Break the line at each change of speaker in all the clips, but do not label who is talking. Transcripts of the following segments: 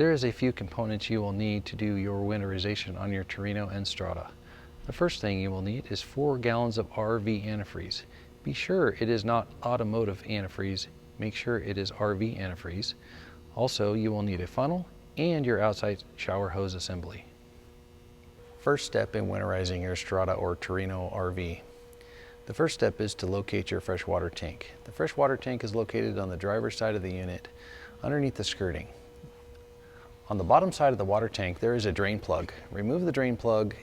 There is a few components you will need to do your winterization on your Terreno and Strada. The first thing you will need is 4 gallons of RV antifreeze. Be sure it is not automotive antifreeze. Make sure it is RV antifreeze. Also, you will need a funnel and your outside shower hose assembly. First step in winterizing your Strada or Terreno RV. The first step is to locate your freshwater tank. The freshwater tank is located on the driver's side of the unit, underneath the skirting. On the bottom side of the water tank, there is a drain plug. Remove the drain plug,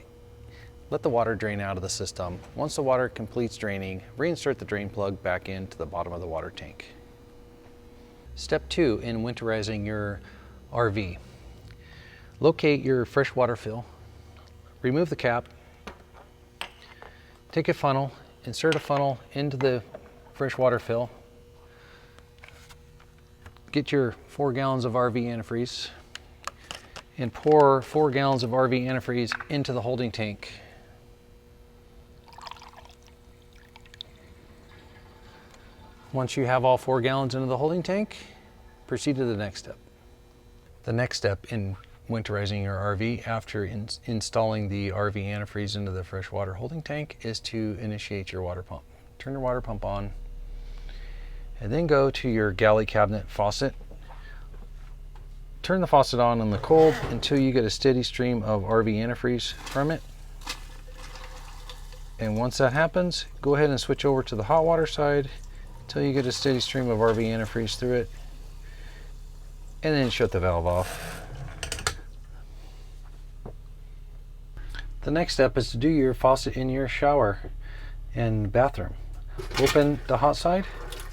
let the water drain out of the system. Once the water completes draining, reinsert the drain plug back into the bottom of the water tank. Step 2 in winterizing your RV. Locate your freshwater fill, remove the cap, take a funnel, insert a funnel into the freshwater fill, get your 4 gallons of RV antifreeze, and pour 4 gallons of RV antifreeze into the holding tank. Once you have all 4 gallons into the holding tank, proceed to the next step. The next step in winterizing your RV after installing the RV antifreeze into the freshwater holding tank is to initiate your water pump. Turn your water pump on and then go to your galley cabinet faucet. Turn the faucet on in the cold until you get a steady stream of RV antifreeze from it. And once that happens, go ahead and switch over to the hot water side until you get a steady stream of RV antifreeze through it. And then shut the valve off. The next step is to do your faucet in your shower and bathroom. Open the hot side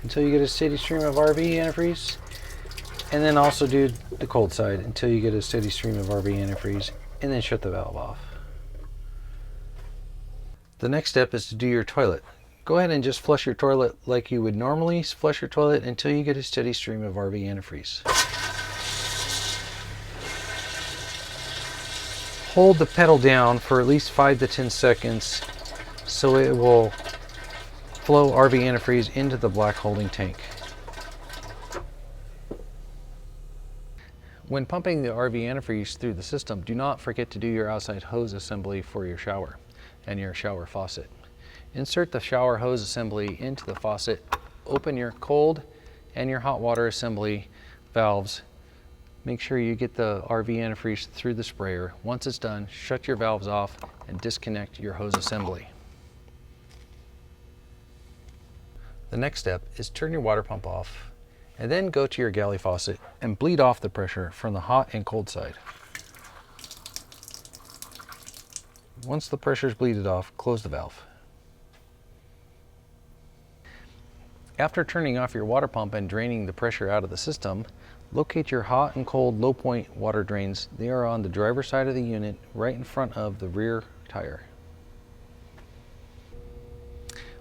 until you get a steady stream of RV antifreeze. And then also do the cold side until you get a steady stream of RV antifreeze, and then shut the valve off. The next step is to do your toilet. Go ahead and just flush your toilet like you would normally flush your toilet until you get a steady stream of RV antifreeze. Hold the pedal down for at least 5 to 10 seconds so it will flow RV antifreeze into the black holding tank. When pumping the RV antifreeze through the system, do not forget to do your outside hose assembly for your shower and your shower faucet. Insert the shower hose assembly into the faucet, open your cold and your hot water assembly valves. Make sure you get the RV antifreeze through the sprayer. Once it's done, shut your valves off and disconnect your hose assembly. The next step is turn your water pump off and then go to your galley faucet and bleed off the pressure from the hot and cold side. Once the pressure is bleeded off, close the valve. After turning off your water pump and draining the pressure out of the system, locate your hot and cold low point water drains. They are on the driver's side of the unit, right in front of the rear tire.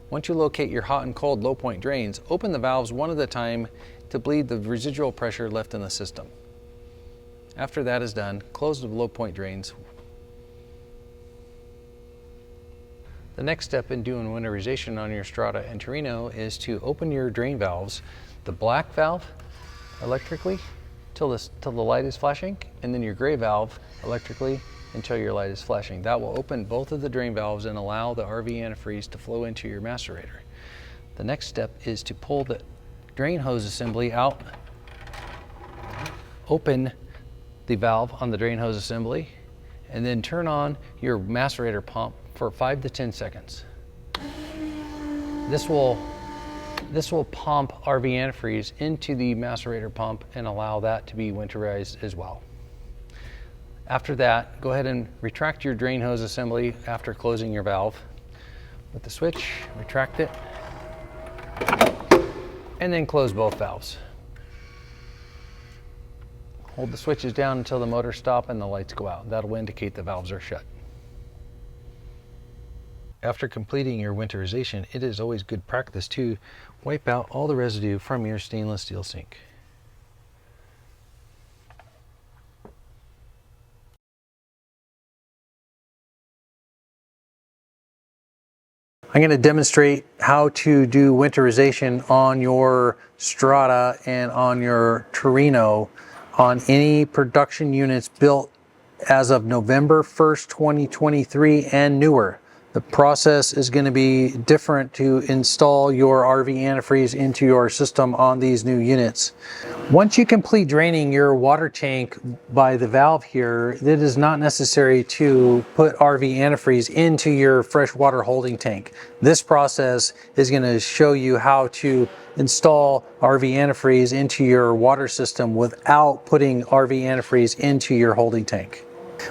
Once you locate your hot and cold low point drains, open the valves one at a time to bleed the residual pressure left in the system. After that is done, close the low point drains. The next step in doing winterization on your Strada and Terreno is to open your drain valves, the black valve electrically till the light is flashing, and then your gray valve electrically until your light is flashing. That will open both of the drain valves and allow the RV antifreeze to flow into your macerator. The next step is to pull the drain hose assembly out, open the valve on the drain hose assembly, and then turn on your macerator pump for 5 to 10 seconds. This will pump RV antifreeze into the macerator pump and allow that to be winterized as well. After that, go ahead and retract your drain hose assembly after closing your valve. With the switch, retract it, and then close both valves. Hold the switches down until the motors stop and the lights go out. That'll indicate the valves are shut. After completing your winterization, it is always good practice to wipe out all the residue from your stainless steel sink. I'm going to demonstrate how to do winterization on your Strada and on your Terreno on any production units built as of November 1st, 2023 and newer. The process is going to be different to install your RV antifreeze into your system on these new units. Once you complete draining your water tank by the valve here, it is not necessary to put RV antifreeze into your freshwater holding tank. This process is going to show you how to install RV antifreeze into your water system without putting RV antifreeze into your holding tank.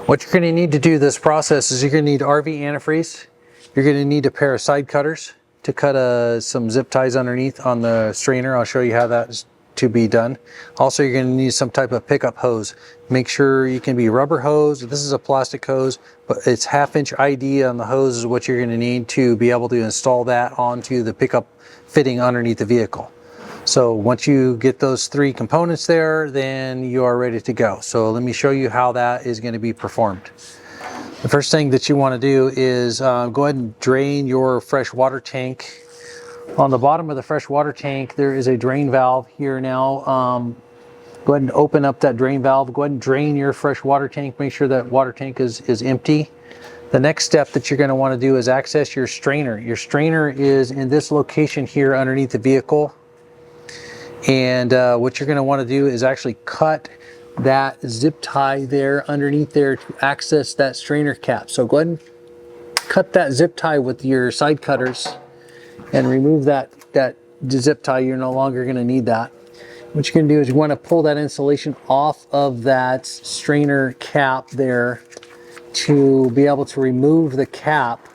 What you're going to need to do this process is you're going to need RV antifreeze. You're going to need a pair of side cutters to cut some zip ties underneath on the strainer. I'll show you how that is to be done. Also, you're going to need some type of pickup hose. Make sure you can be rubber hose. This is a plastic hose, but it's 1/2 inch ID on the hose is what you're going to need to be able to install that onto the pickup fitting underneath the vehicle. So once you get those 3 components there, then you are ready to go. So let me show you how that is going to be performed. The first thing that you want to do is go ahead and drain your fresh water tank. On the bottom of the fresh water tank, there is a drain valve here now. Go ahead and open up that drain valve. Go ahead and drain your fresh water tank. Make sure that water tank is empty. The next step that you're going to want to do is access your strainer. Your strainer is in this location here underneath the vehicle. And what you're going to want to do is actually cut that zip tie there underneath there to access that strainer cap. So go ahead and cut that zip tie with your side cutters and remove that zip tie. You're no longer going to need that. What you're going to do is you want to pull that insulation off of that strainer cap there to be able to remove the cap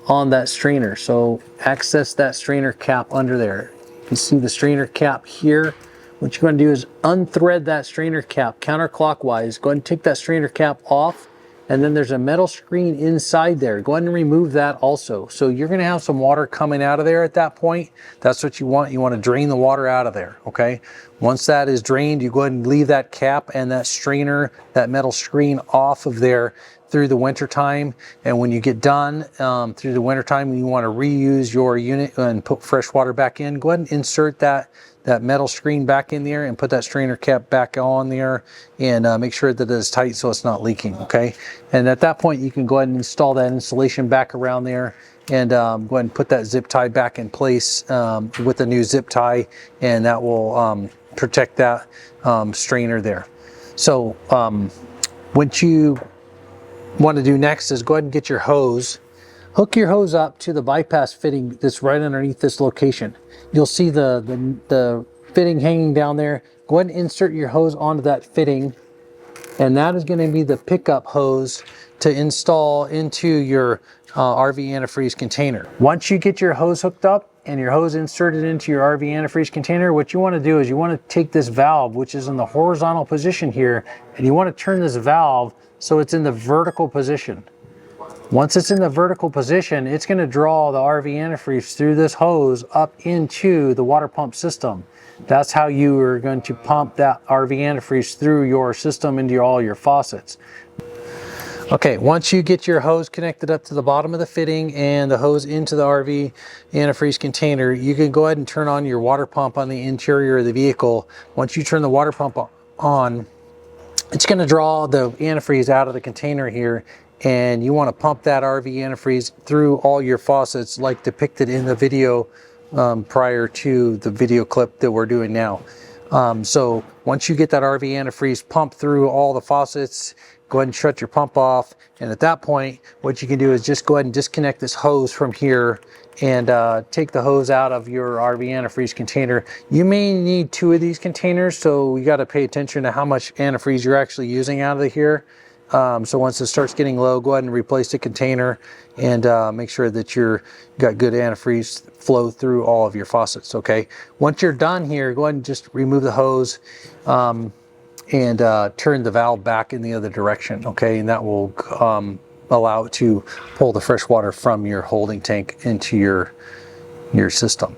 on that strainer. So access that strainer cap under there. You see the strainer cap here. What you're going to do is unthread that strainer cap counterclockwise. Go ahead and take that strainer cap off, and then there's a metal screen inside there. Go ahead and remove that also. So you're going to have some water coming out of there at that point. That's what you want. You want to drain the water out of there, okay? Once that is drained, you go ahead and leave that cap and that strainer, that metal screen off of there through the winter time. And when you get done through the winter time, you want to reuse your unit and put fresh water back in. Go ahead and insert that metal screen back in there and put that strainer cap back on there, and make sure that it is tight so it's not leaking, okay? And at that point, you can go ahead and install that insulation back around there, and go ahead and put that zip tie back in place with a new zip tie, and that will protect that strainer there. So what you want to do next is go ahead and get your hose. Hook your hose up to the bypass fitting that's right underneath this location. You'll see the fitting hanging down there. Go ahead and insert your hose onto that fitting, and that is going to be the pickup hose to install into your RV antifreeze container. Once you get your hose hooked up and your hose inserted into your RV antifreeze container, what you want to do is you want to take this valve, which is in the horizontal position here, and you want to turn this valve so it's in the vertical position. Once it's in the vertical position, it's going to draw the RV antifreeze through this hose up into the water pump system. That's how you are going to pump that RV antifreeze through your system into all your faucets. Okay, once you get your hose connected up to the bottom of the fitting and the hose into the RV antifreeze container, you can go ahead and turn on your water pump on the interior of the vehicle. Once you turn the water pump on, it's going to draw the antifreeze out of the container here, and you want to pump that RV antifreeze through all your faucets like depicted in the video prior to the video clip that we're doing now. So once you get that RV antifreeze pumped through all the faucets, go ahead and shut your pump off, and at that point what you can do is just go ahead and disconnect this hose from here and take the hose out of your RV antifreeze container. You may need 2 of these containers, so you got to pay attention to how much antifreeze you're actually using out of here. So once it starts getting low, go ahead and replace the container, and make sure that you've got good antifreeze flow through all of your faucets, okay? Once you're done here, go ahead and just remove the hose and turn the valve back in the other direction, okay? And that will allow it to pull the fresh water from your holding tank into your system.